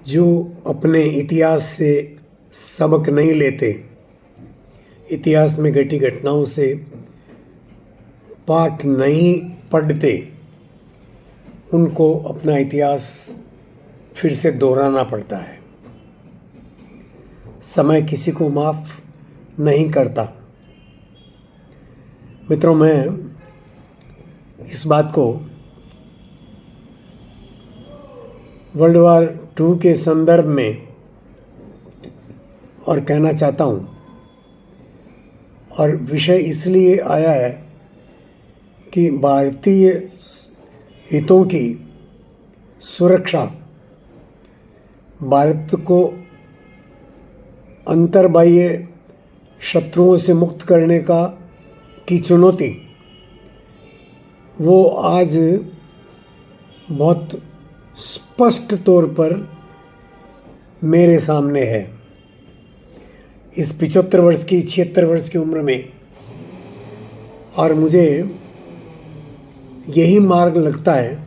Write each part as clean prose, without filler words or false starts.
जो अपने इतिहास से सबक नहीं लेते, इतिहास में घटी घटनाओं से पाठ नहीं पढ़ते, उनको अपना इतिहास फिर से दोहराना पड़ता है। समय किसी को माफ़ नहीं करता। मित्रों, मैं इस बात को वर्ल्ड वॉर 2 के संदर्भ में और कहना चाहता हूँ, और विषय इसलिए आया है कि भारतीय हितों की सुरक्षा, भारत को अंतर्बाह्य शत्रुओं से मुक्त करने की चुनौती, वो आज बहुत स्पष्ट तौर पर मेरे सामने है। इस 75 वर्ष की 76 वर्ष की उम्र में, और मुझे यही मार्ग लगता है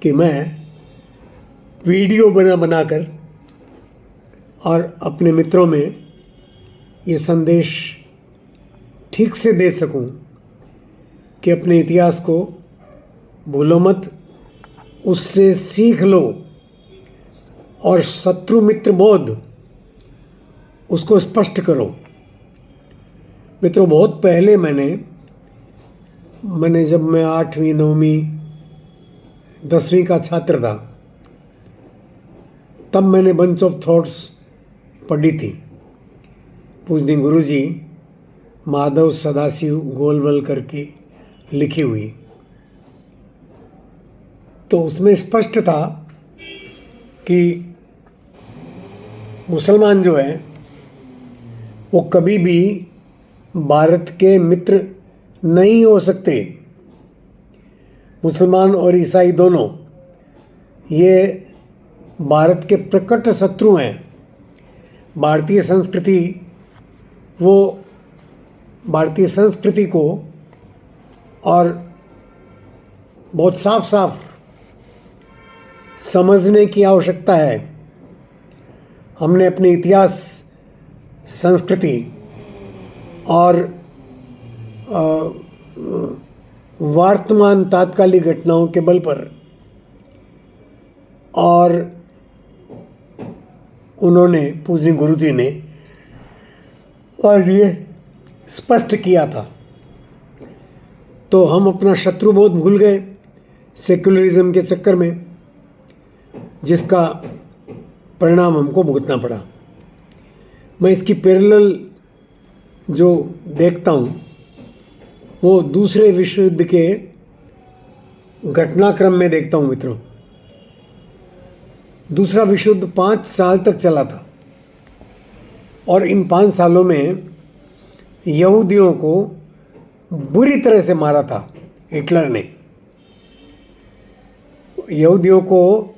कि मैं वीडियो बनाकर और अपने मित्रों में ये संदेश ठीक से दे सकूं कि अपने इतिहास को भूलो मत, उससे सीख लो और शत्रु मित्र बोध उसको स्पष्ट करो। मित्रों, बहुत पहले मैंने जब मैं 8वीं 9वीं 10वीं का छात्र था, तब मैंने बंच ऑफ थॉट्स पढ़ी थी। पूजनीय गुरुजी माधव सदाशिव गोलवलकर की लिखी हुई। तो उसमें स्पष्ट था कि मुसलमान जो है वो कभी भी भारत के मित्र नहीं हो सकते। मुसलमान और ईसाई दोनों ये भारत के प्रकट शत्रु हैं। भारतीय संस्कृति को और बहुत साफ साफ समझने की आवश्यकता है। हमने अपने इतिहास, संस्कृति और वर्तमान तात्कालिक घटनाओं के बल पर, और उन्होंने, पूजनीय गुरुजी ने, और ये स्पष्ट किया था, तो हम अपना शत्रुबोध भूल गए सेक्युलरिज्म के चक्कर में, जिसका परिणाम हमको भुगतना पड़ा। मैं इसकी पैरेलल जो देखता हूँ वो दूसरे विश्व युद्ध के घटनाक्रम में देखता हूँ। मित्रों, दूसरा विश्व युद्ध 5 साल तक चला था, और इन 5 सालों में यहूदियों को बुरी तरह से मारा था हिटलर ने। यहूदियों को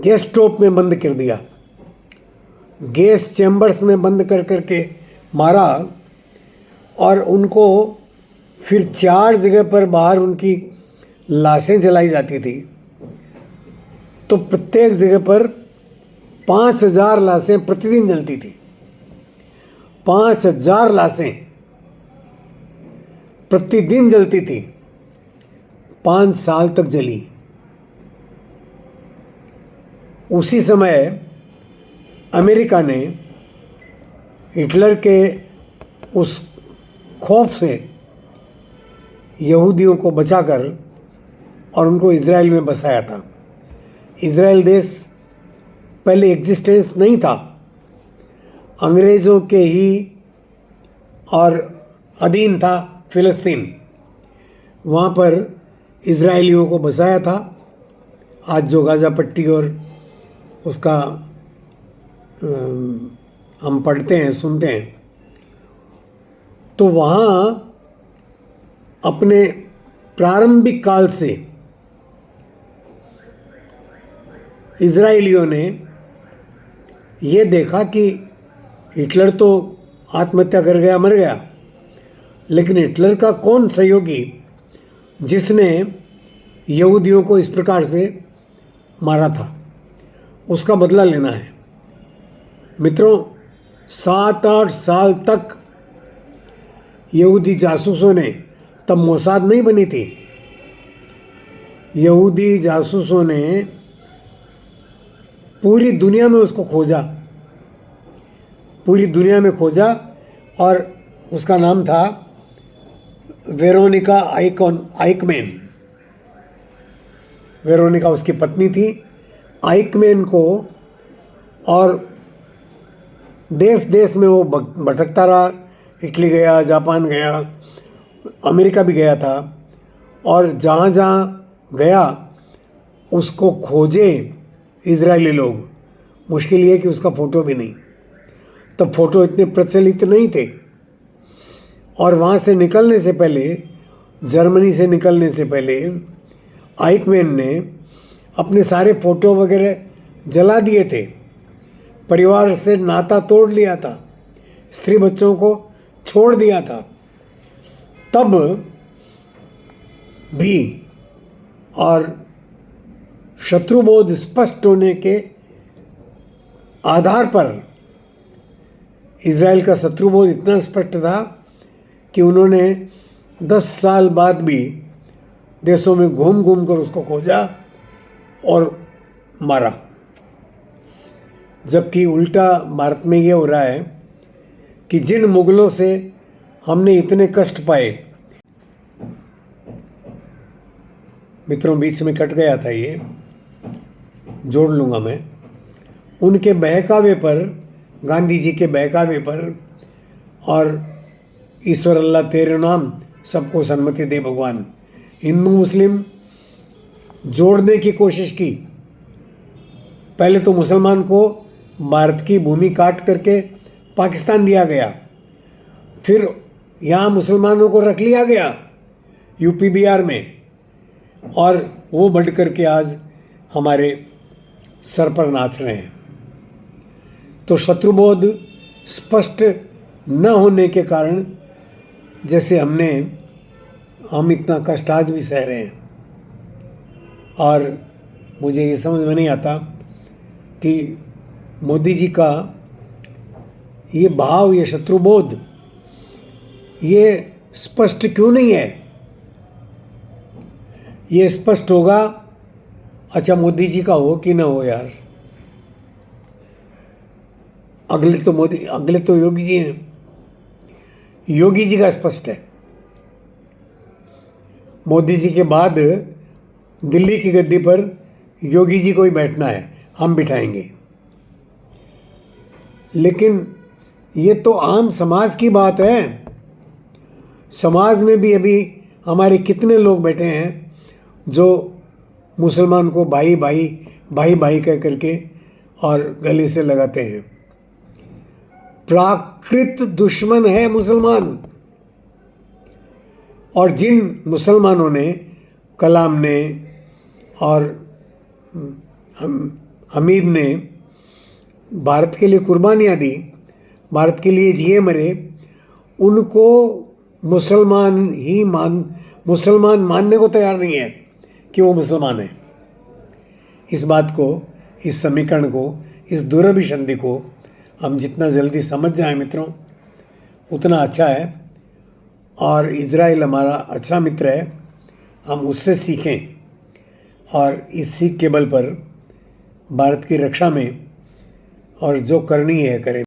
गैस स्टोव में बंद कर दिया, गैस चैम्बर्स में बंद करके मारा, और उनको फिर 4 जगह पर बाहर उनकी लाशें जलाई जाती थी। तो प्रत्येक जगह पर 5000 लाशें प्रतिदिन जलती थी। 5000 लाशें प्रतिदिन जलती थी। 5 साल तक जली। उसी समय अमेरिका ने हिटलर के उस खौफ से यहूदियों को बचाकर और उनको इजराइल में बसाया था। इजराइल देश पहले एग्जिस्टेंस नहीं था, अंग्रेज़ों के ही और अधीन था फिलिस्तीन। वहाँ पर इजराइलियों को बसाया था। आज जो गाज़ा पट्टी और उसका हम पढ़ते हैं, सुनते हैं, तो वहाँ अपने प्रारंभिक काल से इजराइलियों ने ये देखा कि हिटलर तो आत्महत्या कर गया, मर गया, लेकिन हिटलर का कौन सहयोगी जिसने यहूदियों को इस प्रकार से मारा था, उसका बदला लेना है। मित्रों, 7-8 साल तक यहूदी जासूसों ने, तब मोसाद नहीं बनी थी, यहूदी जासूसों ने पूरी दुनिया में उसको खोजा, पूरी दुनिया में खोजा, और उसका नाम था वेरोनिका आइकमैन। वेरोनिका उसकी पत्नी थी। आइकमैन को, और देश देश में वो भटकता रहा, इटली गया, जापान गया, अमेरिका भी गया था, और जहाँ जहाँ गया उसको खोजे इजरायली लोग। मुश्किल ये कि उसका फ़ोटो भी नहीं, तब फ़ोटो इतने प्रचलित नहीं थे। और वहाँ से निकलने से पहले, जर्मनी से निकलने से पहले, आइकमैन ने अपने सारे फ़ोटो वगैरह जला दिए थे, परिवार से नाता तोड़ लिया था, स्त्री बच्चों को छोड़ दिया था। तब भी, और शत्रुबोध स्पष्ट होने के आधार पर, इजराइल का शत्रुबोध इतना स्पष्ट था कि उन्होंने 10 साल बाद भी देशों में घूम घूम कर उसको खोजा और मारा। जबकि उल्टा भारत में ये हो रहा है कि जिन मुगलों से हमने इतने कष्ट पाए, मित्रों बीच में कट गया था, ये जोड़ लूँगा मैं, उनके बहकावे पर, गांधी जी के बहकावे पर, और ईश्वर अल्लाह तेरे नाम सबको सन्मति दे भगवान, हिंदू मुस्लिम जोड़ने की कोशिश की। पहले तो मुसलमान को भारत की भूमि काट करके पाकिस्तान दिया गया, फिर यहाँ मुसलमानों को रख लिया गया यूपी बिहार में, और वो बढ़ करके आज हमारे सर पर नाच रहे हैं। तो शत्रुबोध स्पष्ट न होने के कारण जैसे हम इतना कष्ट आज भी सह रहे हैं। और मुझे ये समझ में नहीं आता कि मोदी जी का ये भाव, ये शत्रुबोध, ये स्पष्ट क्यों नहीं है। ये स्पष्ट होगा, अच्छा मोदी जी का हो कि ना हो यार, अगले तो योगी जी हैं। योगी जी का स्पष्ट है, मोदी जी के बाद दिल्ली की गद्दी पर योगी जी को ही बैठना है, हम बिठाएंगे। लेकिन ये तो आम समाज की बात है। समाज में भी अभी हमारे कितने लोग बैठे हैं जो मुसलमान को भाई भाई भाई भाई कह करके और गले से लगाते हैं। प्राकृत दुश्मन है मुसलमान। और जिन मुसलमानों ने, कलाम ने और हमीद ने भारत के लिए कुर्बानियाँ दी, भारत के लिए जिए मरे, उनको मुसलमान मानने को तैयार नहीं है कि वो मुसलमान है। इस बात को, इस समीकरण को, इस दुरभिसंधि को हम जितना जल्दी समझ जाएं मित्रों, उतना अच्छा है। और इजराइल हमारा अच्छा मित्र है, हम उससे सीखें और इस सीख के बल पर भारत की रक्षा में और जो करनी है करें।